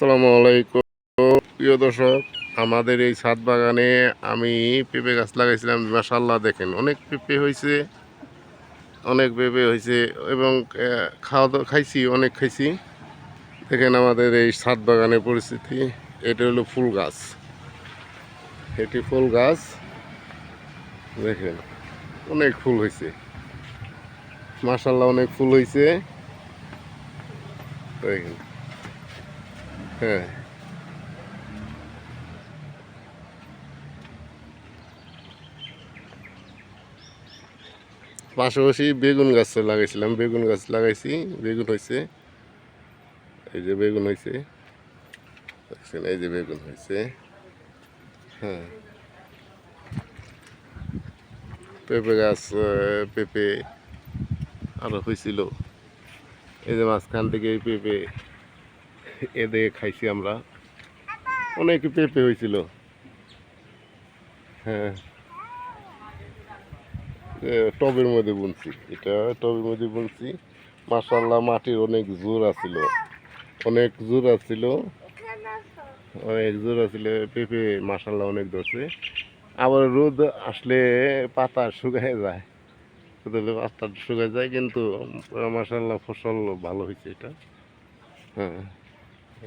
আসসালামু আলাইকুম প্রিয় দর্শক, আমাদের এই ছাদ বাগানে আমি পেঁপে গাছ লাগাইছিলাম। মাশাআল্লাহ, দেখেন অনেক পেঁপে হয়েছে, অনেক পেঁপে হয়েছে এবং খাওয়া দাওয়া খাইছি, অনেক খাইছি। দেখেন আমাদের এই ছাদ বাগানের পরিস্থিতি। এটা হলো ফুল গাছ, এটি ফুল গাছ। দেখেন অনেক ফুল হয়েছে, মাশাআল্লাহ অনেক ফুল হয়েছে। দেখেন, হ্যাঁ, পাশাপাশি বেগুন গাছ লাগাইছিলাম, বেগুন গাছ লাগাইছি, বেগুন হয়েছে। এই যে বেগুন হয়েছে, দেখছেন, এই যে বেগুন হয়েছে। হ্যাঁ, পেঁপে গাছ, পেঁপে আরও হয়েছিল। এই যে মাঝখান থেকে এই পেঁপে এদিকে খাইছি আমরা, অনেক পেঁপে হয়েছিল। হ্যাঁ, টবের মধ্যে বুনছি, এটা টবের মধ্যে বুনছি। মাশাআল্লাহ, মাটির অনেক জোর আছিল, অনেক জোর আছিল, অনেক জোর আছিল। পেঁপে মাশাআল্লাহ অনেক ধরছে। আবার রোদ আসলে পাতা শুকায় যায়, পাতা শুকায় যায়, কিন্তু মাশাআল্লাহ ফসল ভালো হয়েছে এটা। হ্যাঁ,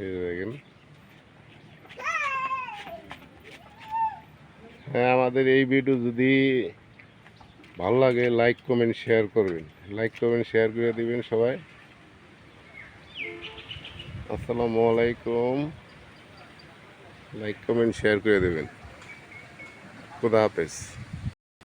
এই যে দেখেন। হ্যাঁ, আমাদের এই ভিডিও যদি ভালো লাগে লাইক কমেন্ট শেয়ার করবেন, লাইক কমেন্ট শেয়ার করে দিবেন সবাই। আসসালামু আলাইকুম, লাইক কমেন্ট শেয়ার করে দেবেন। খুদা হাফেজ।